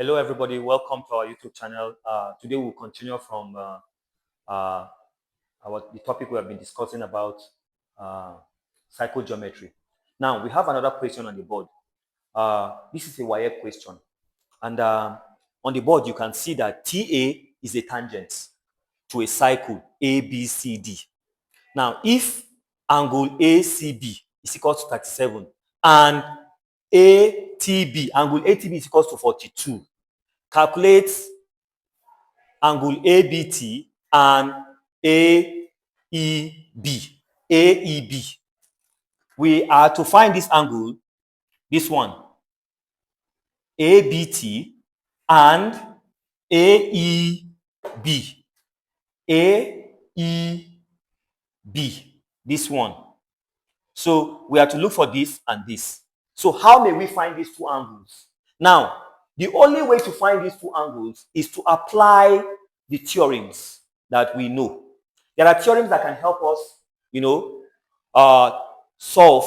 Hello, everybody. Welcome to our YouTube channel. Today we'll continue from the topic we have been discussing about psychogeometry. Now, we have another question on the board. This is a WAEC question. And on the board, you can see that TA is a tangent to a cycle ABCD. Now, if angle ACB is equal to 37 and angle ATB is equal to 42, calculate angle ABT and AEB. AEB. We are to find this angle, this one, ABT and AEB. AEB. This one. So we are to look for this and this. So how may we find these two angles? Now, the only way to find these two angles is to apply the theorems that we know. There are theorems that can help us, solve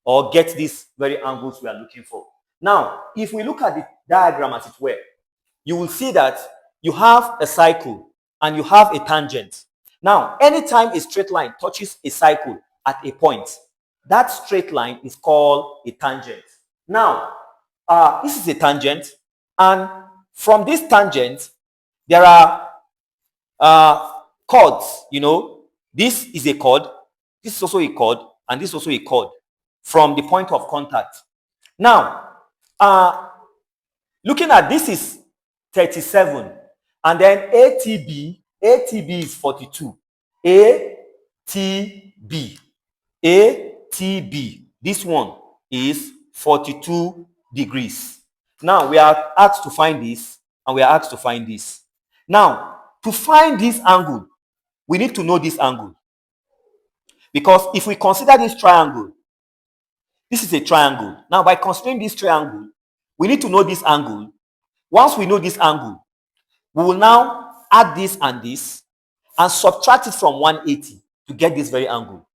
or get these very angles we are looking for. Now, if we look at the diagram as it were, you will see that you have a cycle and you have a tangent. Now, anytime a straight line touches a cycle at a point, that straight line is called a tangent. Now, this is a tangent, and from this tangent, there are chords. This is a chord, this is also a chord, and this is also a chord from the point of contact. Now, looking at this is 37, and then ATB is 42. ATB. This one is 42 degrees. Now, we are asked to find this, and we are asked to find this. Now, to find this angle, we need to know this angle. Because if we consider this triangle, this is a triangle. Now, by considering this triangle, we need to know this angle. Once we know this angle, we will now add this and subtract it from 180 to get this very angle.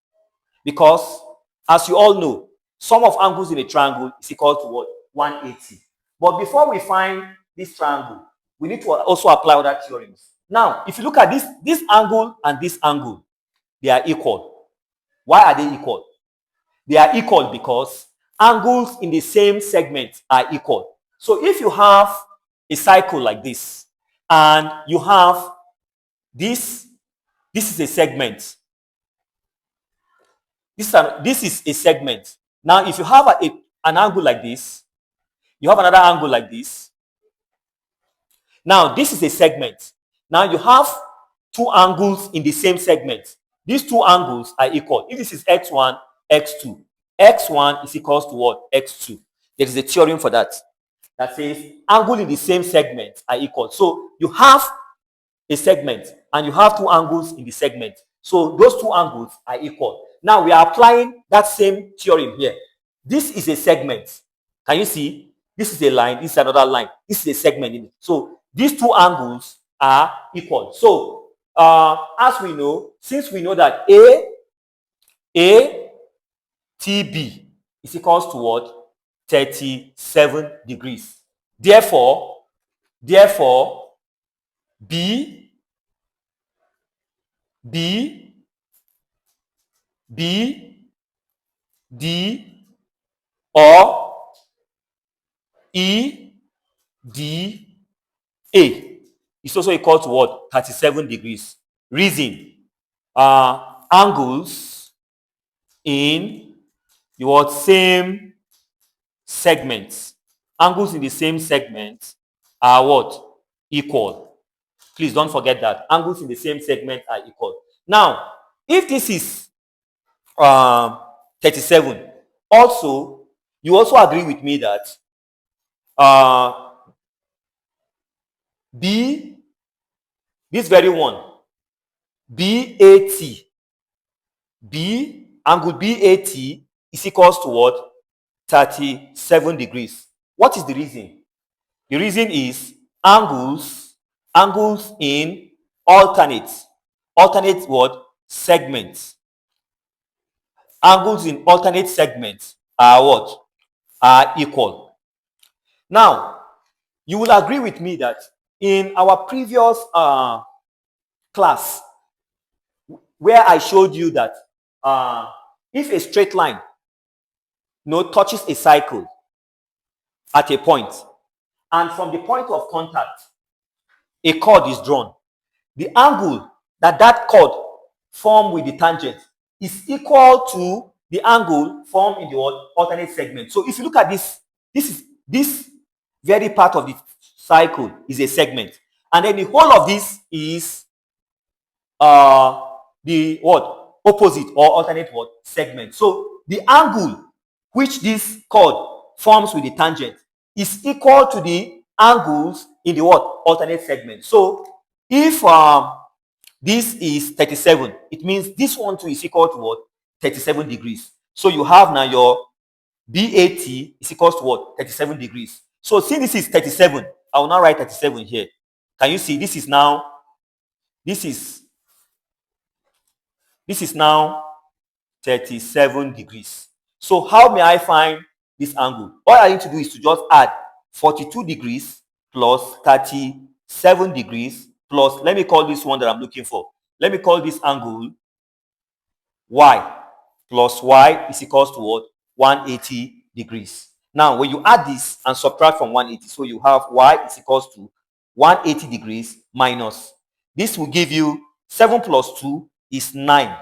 Because, as you all know, sum of angles in a triangle is equal to what? 180. But before we find this triangle, we need to also apply other theorems. Now, if you look at this angle and this angle, they are equal. Why are they equal? They are equal because angles in the same segment are equal. So if you have a cycle like this, and you have this is a segment. This is a segment. Now, if you have an angle like this, you have another angle like this. Now, this is a segment. Now, you have two angles in the same segment. These two angles are equal. If this is x1, x2, x1 is equal to what? x2. There is a theorem for that says angle in the same segment are equal. So, you have a segment and you have two angles in the segment. So, those two angles are equal. Now, we are applying that same theorem here. This is a segment. Can you see? This is a line. This is another line. This is a segment in it. So, these two angles are equal. So, as we know, since we know that ATB is equals to what? 37 degrees. Therefore, B D or EDA is also equal to what? 37 degrees. Reason, angles in the same segments. Angles in the same segment are what? Equal. Please don't forget that. Angles in the same segment are equal. Now, if this is 37, also, you also agree with me that this very one, angle BAT is equals to what? 37 degrees. What is the reason? The reason is angles in alternate what? Segments. Angles in alternate segments are what? Are equal. Now, You will agree with me that in our previous class, where I showed you that if a straight line touches a cycle at a point, and from the point of contact, a chord is drawn, the angle that that chord formed with the tangent is equal to the angle formed in the alternate segment. So if you look at this very part of the cycle is a segment, and then the whole of this is the what opposite or alternate what segment. So the angle which this chord forms with the tangent is equal to the angles in the what alternate segment. So if this is 37, it means this one too is equal to what 37 degrees. So you have now your BAT is equal to what 37 degrees. So since this is 37, I will now write 37 here. Can you see this is now this is now 37 degrees. So how may I find this angle? All I need to do is to just add 42 degrees plus 37 degrees plus, let me call this one that I'm looking for. Let me call this angle Y, plus Y is equals to what? 180 degrees. Now, when you add this and subtract from 180, so you have Y is equals to 180 degrees minus. This will give you 7 plus 2 is 9.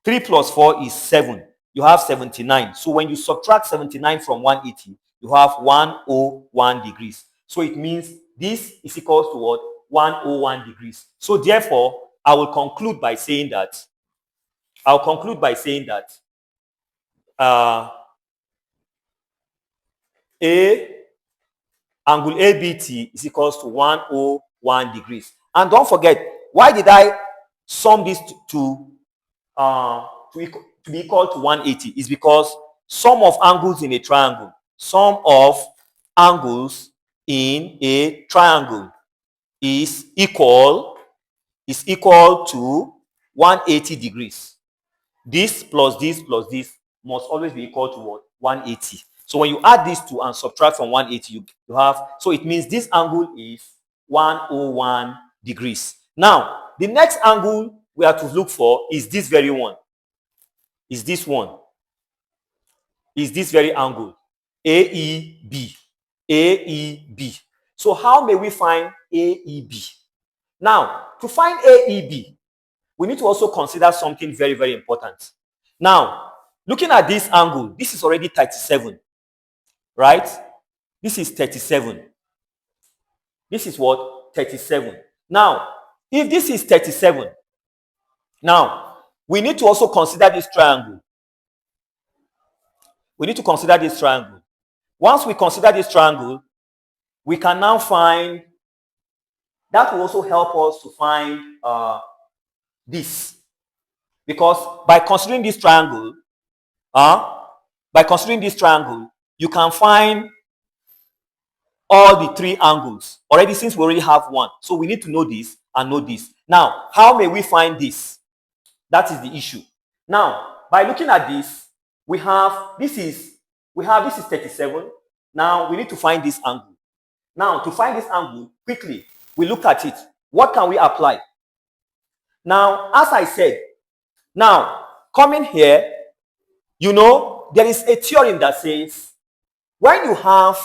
3 plus 4 is 7. You have 79. So when you subtract 79 from 180, you have 101 degrees. So it means this is equal to what? 101 degrees. So therefore, I will conclude by saying that angle ABT is equals to 101 degrees. And don't forget, why did I sum this to be equal to 180? Is because sum of angles in a triangle, is equal to 180 degrees. This plus this plus this must always be equal to what? 180. So when you add these two and subtract from 180, you have, so it means this angle is 101 degrees. Now, the next angle we have to look for is this very one. Is this very angle, AEB. AEB. So how may we find AEB? Now, to find AEB, we need to also consider something very, very important. Now, looking at this angle, this is already 37, right? This is 37. This is what? 37. Now, if this is 37, now, we need to also consider this triangle. Once we consider this triangle, we can now find, that will also help us to find this. Because by considering this triangle, you can find all the three angles. Already, since we already have one. So we need to know this and know this. Now, how may we find this? That is the issue. Now, by looking at this, this is 37. Now, we need to find this angle. Now, to find this angle, quickly, we look at it. What can we apply? Now, as I said, now, coming here, there is a theorem that says, when you have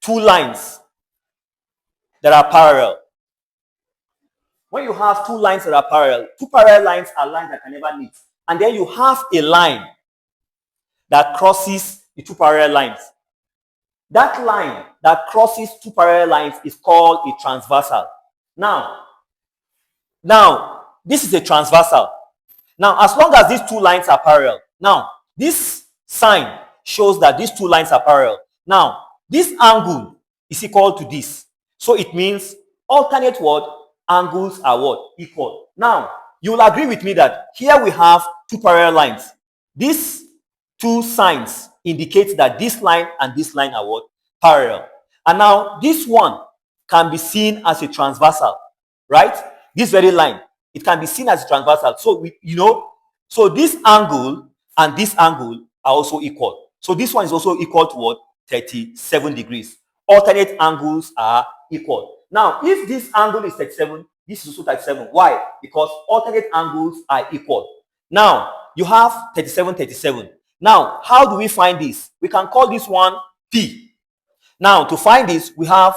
two lines that are parallel, two parallel lines are lines that can never meet. And then you have a line that crosses the two parallel lines. That line that crosses two parallel lines is called a transversal. Now, this is a transversal. Now, as long as these two lines are parallel, now, this sign shows that these two lines are parallel. Now, this angle is equal to this. So it means alternate angles are equal. Now, you will agree with me that here we have two parallel lines. These two signs indicate that this line and this line are parallel. And now, this one can be seen as a transversal, right? This very line, it can be seen as a transversal. So, so this angle and this angle are also equal. So this one is also equal to 37 degrees. alternate angles are equal. Now, if this angle is 37, this is also 37. Why? Because alternate angles are equal. Now, you have 37, 37. Now, how do we find this? We can call this one P. Now, to find this, we have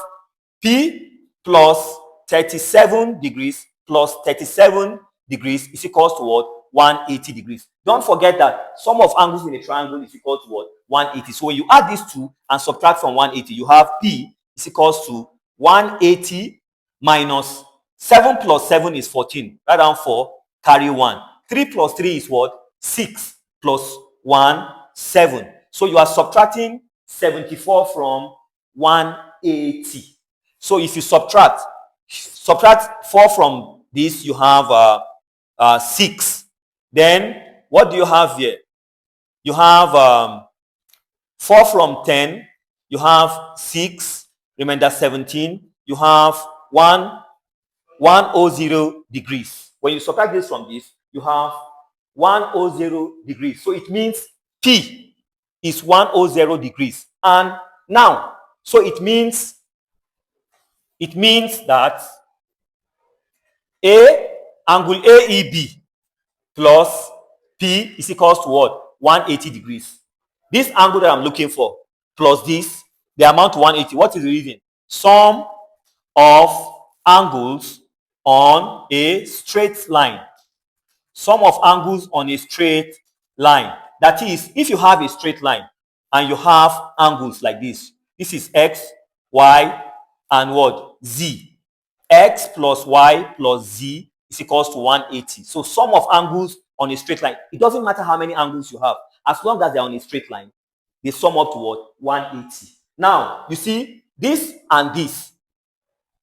P plus 37 degrees plus 37 degrees is equal to what? 180 degrees. Don't forget that sum of angles in a triangle is equal to what? 180. So when you add these two and subtract from 180, you have P is equal to 180 minus 7 plus 7 is 14. Write down 4, carry 1. 3 plus 3 is what? 6 plus 1, 7. So you are subtracting 74 from 180. So if you subtract 4 from this, you have 6. Then what do you have here? You have 4 from 10. You have 6. Remainder 17. You have 100 degrees. When you subtract this from this, you have 100 degrees. So it means P is 100 degrees. And now, so it means that angle AEB plus P is equals to what? 180 degrees. This angle that I'm looking for plus this, the amount to 180. What is the reason? Sum of angles on a straight line. Sum of angles on a straight line. That is, if you have a straight line and you have angles like this, this is X, Y, and what? Z. X plus Y plus Z is equals to 180. So sum of angles on a straight line. It doesn't matter how many angles you have. As long as they're on a straight line, they sum up to what? 180. Now, you see, this and this.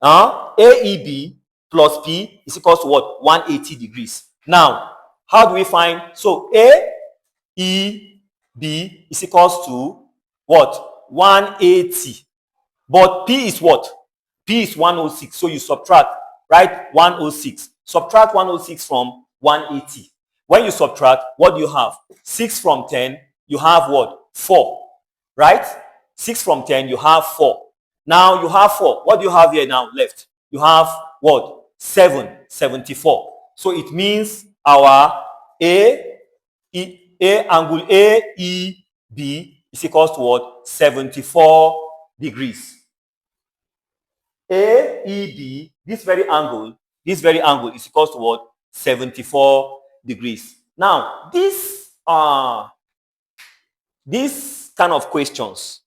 AEB plus P is equals to what? 180 degrees. Now, how do we find? So, AEB is equals to what? 180. But P is what? P is 106. So you subtract, right? 106. Subtract 106 from 180. When you subtract, what do you have? 6 from 10, you have what? 4. Right? 6 from 10, you have 4. Now you have 4. What do you have here now left? You have what? 7, 74. So it means our angle AEB is equals to what? 74 degrees. AEB, this very angle is equals to what? 74 degrees. Now, these kind of questions,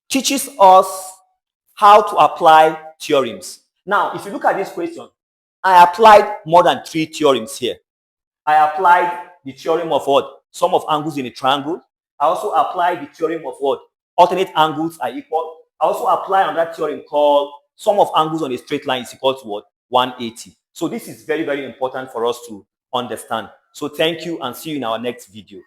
teaches us how to apply theorems. Now, if you look at this question, I applied more than 3 theorems here. I applied the theorem of what? Sum of angles in a triangle. I also applied the theorem of what? Alternate angles are equal. I also apply on that theorem called sum of angles on a straight line is equal to what? 180. So this is very, very important for us to understand. So thank you and see you in our next video.